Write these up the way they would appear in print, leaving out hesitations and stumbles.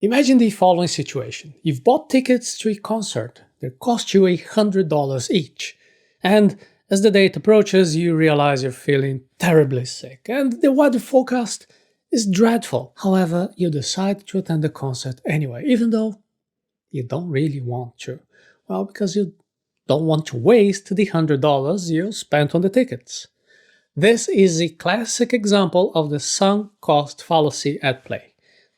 Imagine the following situation. You've bought tickets to a concert that cost you $100 each. And as the date approaches, you realize you're feeling terribly sick and the weather forecast is dreadful. However, you decide to attend the concert anyway, even though you don't really want to. Well, because you don't want to waste the $100 you spent on the tickets. This is a classic example of the sunk cost fallacy at play.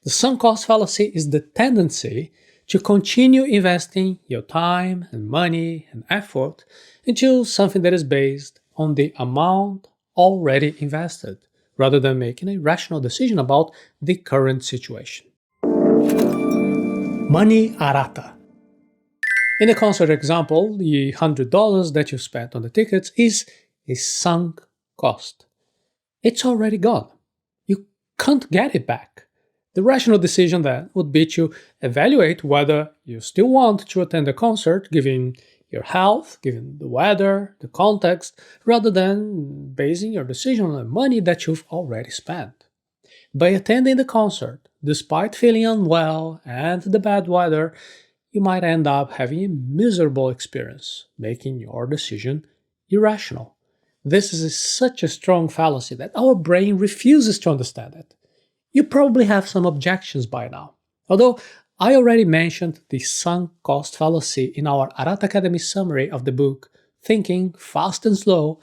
The sunk cost fallacy is the tendency to continue investing your time and money and effort into something that is based on the amount already invested, rather than making a rational decision about the current situation. Money Arata. In the concert example, the $100 that you spent on the tickets is a sunk cost. It's already gone. You can't get it back. The rational decision then would be to evaluate whether you still want to attend the concert given your health, given the weather, the context, rather than basing your decision on the money that you've already spent. By attending the concert, despite feeling unwell and the bad weather, you might end up having a miserable experience, making your decision irrational. This is such a strong fallacy that our brain refuses to understand it. You probably have some objections by now. Although I already mentioned the sunk cost fallacy in our Arata Academy summary of the book Thinking Fast and Slow,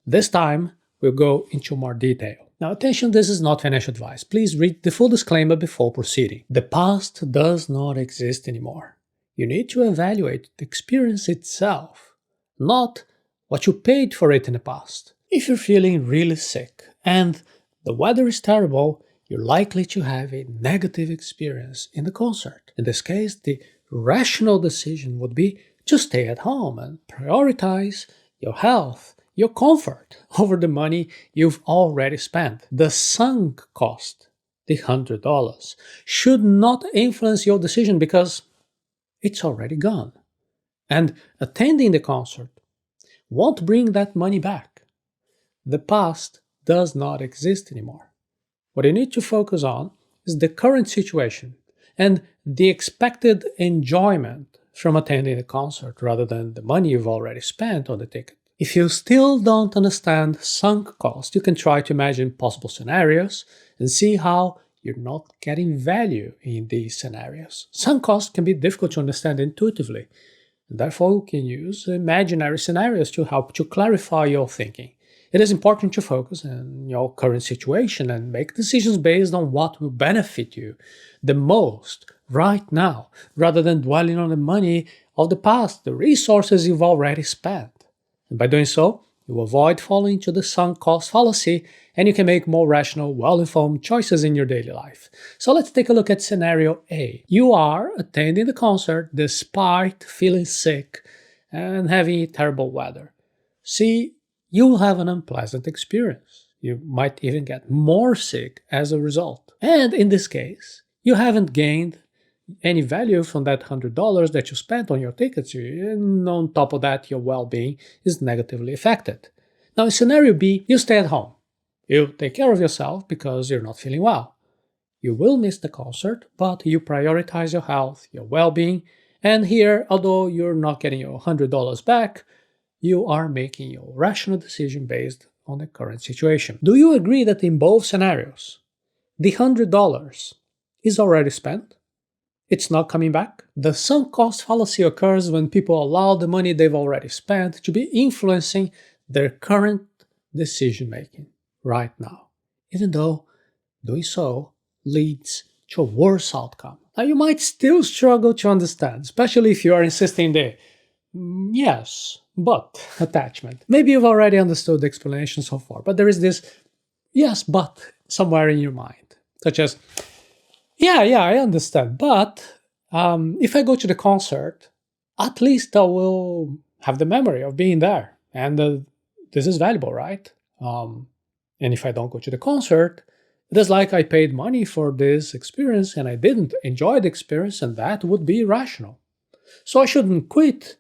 this time we'll go into more detail. Now attention, this is not financial advice. Please read the full disclaimer before proceeding. The past does not exist anymore. You need to evaluate the experience itself, not what you paid for it in the past. If you're feeling really sick and the weather is terrible, you're likely to have a negative experience in the concert. In this case, the rational decision would be to stay at home and prioritize your health, your comfort, over the money you've already spent. The sunk cost, the $100, should not influence your decision because it's already gone. And attending the concert won't bring that money back. The past does not exist anymore. What you need to focus on is the current situation and the expected enjoyment from attending the concert rather than the money you've already spent on the ticket. If you still don't understand sunk cost, you can try to imagine possible scenarios and see how you're not getting value in these scenarios. Sunk cost can be difficult to understand intuitively, and therefore you can use imaginary scenarios to help to clarify your thinking. It is important to focus on your current situation and make decisions based on what will benefit you the most right now, rather than dwelling on the money of the past, the resources you've already spent. And by doing so, you avoid falling into the sunk cost fallacy and you can make more rational, well-informed choices in your daily life. So let's take a look at scenario A. You are attending the concert despite feeling sick and having terrible weather. See, you will have an unpleasant experience. You might even get more sick as a result. And in this case, you haven't gained any value from that $100 that you spent on your tickets, and on top of that, your well-being is negatively affected. Now in scenario B, you stay at home. You take care of yourself because you're not feeling well. You will miss the concert, but you prioritize your health, your well-being, and here, although you're not getting your $100 back, you are making your rational decision based on the current situation. Do you agree that in both scenarios, the $100 is already spent? It's not coming back? The sunk cost fallacy occurs when people allow the money they've already spent to be influencing their current decision making right now, even though doing so leads to a worse outcome. Now you might still struggle to understand, especially if you are insisting the yes, but attachment. Maybe you've already understood the explanation so far, but there is this yes, but somewhere in your mind, such as, yeah, I understand, but if I go to the concert, at least I will have the memory of being there, and this is valuable, right? And if I don't go to the concert, it is like I paid money for this experience and I didn't enjoy the experience, and that would be irrational. So I shouldn't quit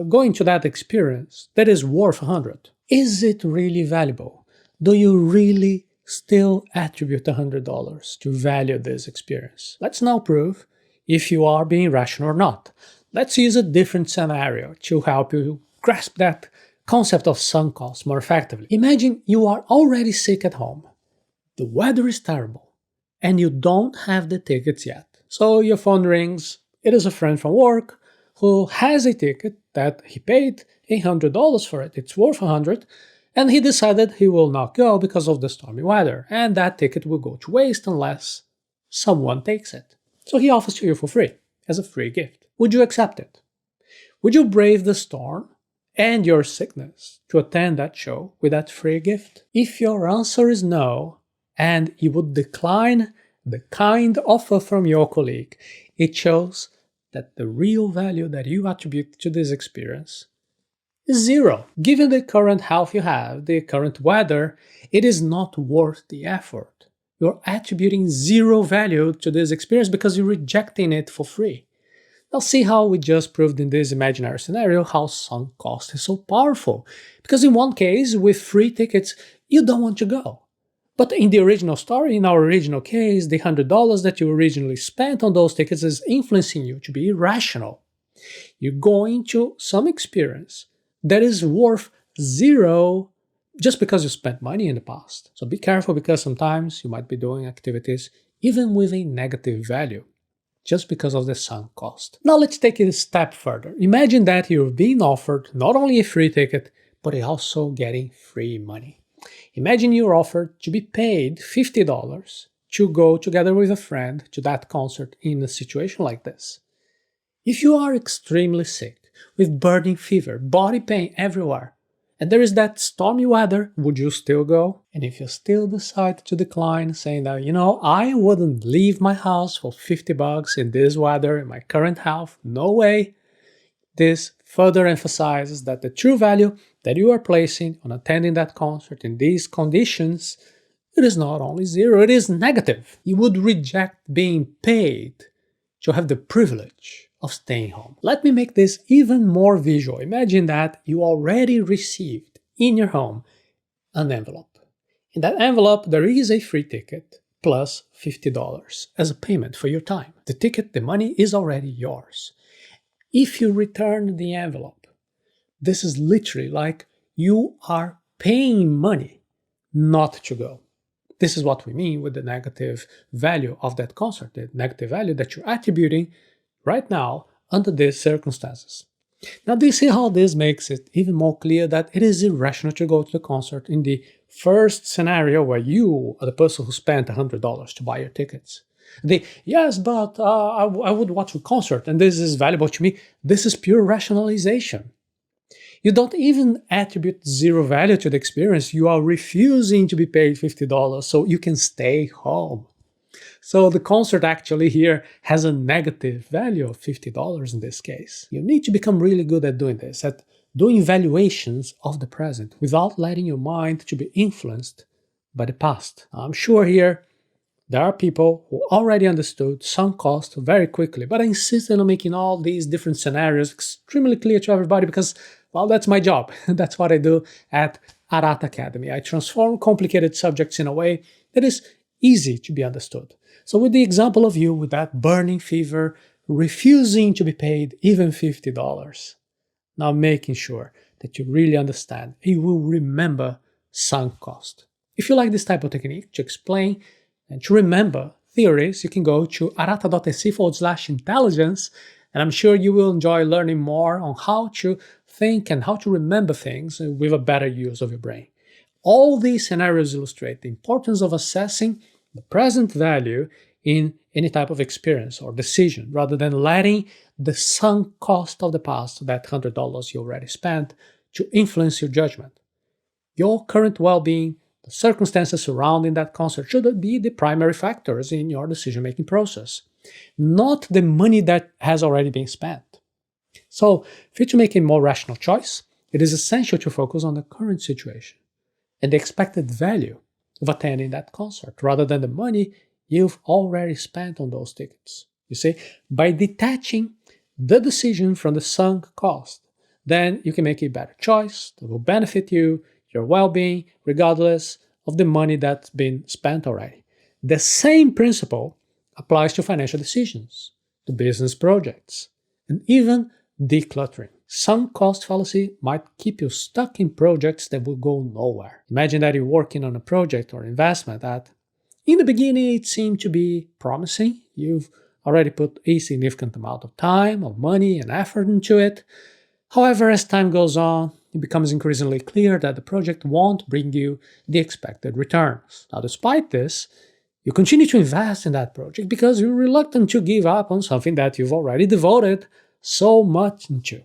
going to that experience that is worth 100. Is it really valuable? Do you really still attribute $100 to value this experience? Let's now prove if you are being rational or not. Let's use a different scenario to help you grasp that concept of sunk cost more effectively. Imagine you are already sick at home. The weather is terrible, and you don't have the tickets yet. So your phone rings. It is a friend from work who has a ticket that he paid $100 for it. It's worth 100, and he decided he will not go because of the stormy weather, and that ticket will go to waste unless someone takes it. So he offers to you for free, as a free gift. Would you accept it? Would you brave the storm and your sickness to attend that show with that free gift? If your answer is no, and you would decline the kind offer from your colleague, it shows that the real value that you attribute to this experience is zero. Given the current health you have, the current weather, it is not worth the effort. You're attributing zero value to this experience because you're rejecting it for free. Now see how we just proved in this imaginary scenario how sunk cost is so powerful. Because in one case, with free tickets, you don't want to go. But in the original story, in our original case, the $100 that you originally spent on those tickets is influencing you to be irrational. You're going to some experience that is worth zero just because you spent money in the past. So be careful, because sometimes you might be doing activities even with a negative value, just because of the sunk cost. Now let's take it a step further. Imagine that you're being offered not only a free ticket, but also getting free money. Imagine you're offered to be paid $50 to go together with a friend to that concert in a situation like this. If you are extremely sick, with burning fever, body pain everywhere, and there is that stormy weather, would you still go? And if you still decide to decline, saying that, I wouldn't leave my house for $50 in this weather, in my current health, no way. This further emphasizes that the true value that you are placing on attending that concert in these conditions, it is not only zero, it is negative. You would reject being paid to have the privilege of staying home. Let me make this even more visual. Imagine that you already received in your home an envelope. In that envelope, there is a free ticket plus $50 as a payment for your time. The ticket, the money is already yours. If you return the envelope, this is literally like you are paying money not to go. This is what we mean with the negative value of that concert, the negative value that you're attributing right now under these circumstances. Now, do you see how this makes it even more clear that it is irrational to go to the concert in the first scenario where you are the person who spent $100 to buy your tickets? Yes, but I would watch a concert and this is valuable to me. This is pure rationalization. You don't even attribute zero value to the experience. You are refusing to be paid $50 so you can stay home. So the concert actually here has a negative value of $50 in this case. You need to become really good at doing this, at doing valuations of the present without letting your mind to be influenced by the past. I'm sure here there are people who already understood sunk cost very quickly, but I insist on making all these different scenarios extremely clear to everybody because, well, that's my job. That's what I do at Arata Academy. I transform complicated subjects in a way that is easy to be understood. So with the example of you with that burning fever, refusing to be paid even $50, now making sure that you really understand, you will remember sunk cost. If you like this type of technique to explain and to remember theories, you can go to arata.se/intelligence, and I'm sure you will enjoy learning more on how to think and how to remember things with a better use of your brain. All these scenarios illustrate the importance of assessing the present value in any type of experience or decision, rather than letting the sunk cost of the past, that $100 you already spent, to influence your judgment. Your current well-being, the circumstances surrounding that concert should be the primary factors in your decision-making process, not the money that has already been spent. So, for you to make a more rational choice, it is essential to focus on the current situation and the expected value of attending that concert, rather than the money you've already spent on those tickets. You see, by detaching the decision from the sunk cost, then you can make a better choice that will benefit you, your well-being, regardless of the money that's been spent already. The same principle applies to financial decisions. to business projects, and even decluttering. Sunk cost fallacy might keep you stuck in projects that will go nowhere. Imagine that you're working on a project or investment that, in the beginning, it seemed to be promising. You've already put a significant amount of time, of money, and effort into it. However, as time goes on, it becomes increasingly clear that the project won't bring you the expected returns. Now, despite this, you continue to invest in that project because you're reluctant to give up on something that you've already devoted so much into.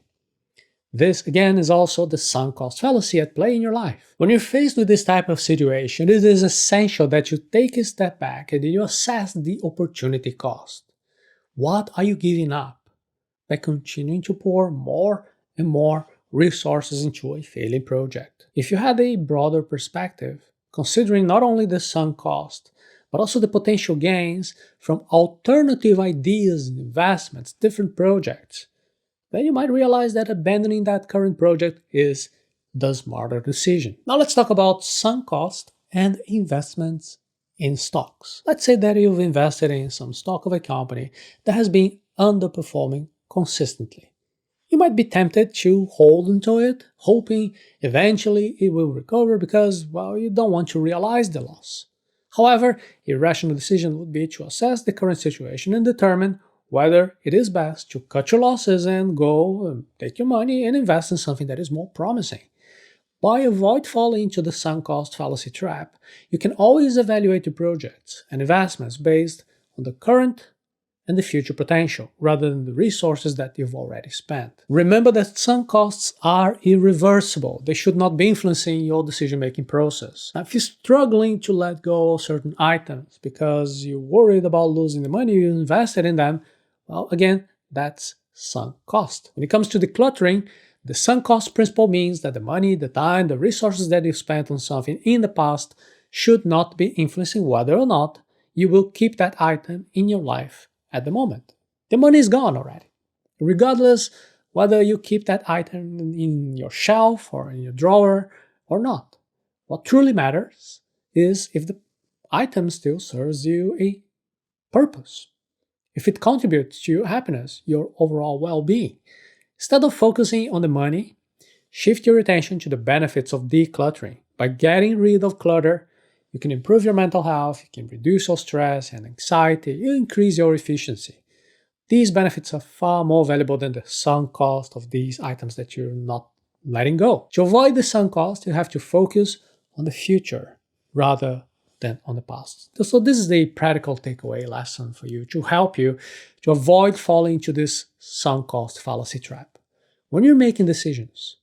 This, again, is also the sunk cost fallacy at play in your life. When you're faced with this type of situation, it is essential that you take a step back and you assess the opportunity cost. What are you giving up by continuing to pour more and more resources into a failing project? If you had a broader perspective, considering not only the sunk cost, but also the potential gains from alternative ideas and investments, different projects, then you might realize that abandoning that current project is the smarter decision. Now let's talk about sunk cost and investments in stocks. Let's say that you've invested in some stock of a company that has been underperforming consistently. You might be tempted to hold onto it, hoping eventually it will recover because, well, you don't want to realize the loss. However, a rational decision would be to assess the current situation and determine whether it is best to cut your losses and go and take your money and invest in something that is more promising. By avoid falling into the sunk cost fallacy trap, you can always evaluate your projects and investments based on the current and the future potential, rather than the resources that you've already spent. Remember that sunk costs are irreversible. They should not be influencing your decision-making process. Now, if you're struggling to let go of certain items because you're worried about losing the money you invested in them, well, again, that's sunk cost. When it comes to decluttering, the sunk cost principle means that the money, the time, the resources that you've spent on something in the past should not be influencing whether or not you will keep that item in your life at the moment. The money is gone already. Regardless whether you keep that item in your shelf or in your drawer or not. What truly matters is if the item still serves you a purpose, if it contributes to your happiness, your overall well-being. Instead of focusing on the money, shift your attention to the benefits of decluttering. By getting rid of clutter, you can improve your mental health, you can reduce your stress and anxiety, you increase your efficiency. These benefits are far more valuable than the sunk cost of these items that you're not letting go. To avoid the sunk cost, you have to focus on the future rather than on the past. So this is the practical takeaway lesson for you to help you to avoid falling into this sunk cost fallacy trap. When you're making decisions,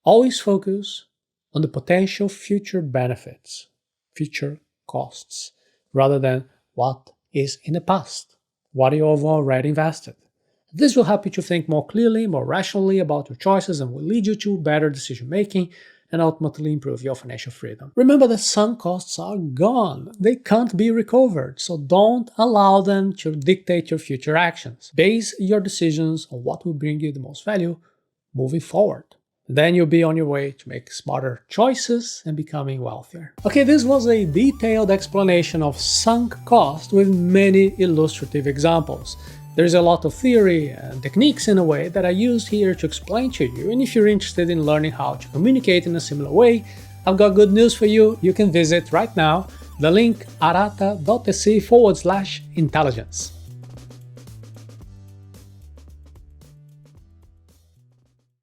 always focus on the potential future benefits, future costs, rather than what is in the past, what you have already invested. This will help you to think more clearly, more rationally about your choices and will lead you to better decision making and ultimately improve your financial freedom. Remember that sunk costs are gone. They can't be recovered, so don't allow them to dictate your future actions. Base your decisions on what will bring you the most value moving forward. Then you'll be on your way to make smarter choices and becoming wealthier. Okay, this was a detailed explanation of sunk cost with many illustrative examples. There's a lot of theory and techniques in a way that I used here to explain to you, and if you're interested in learning how to communicate in a similar way, I've got good news for you. You can visit right now the link arata.se/intelligence.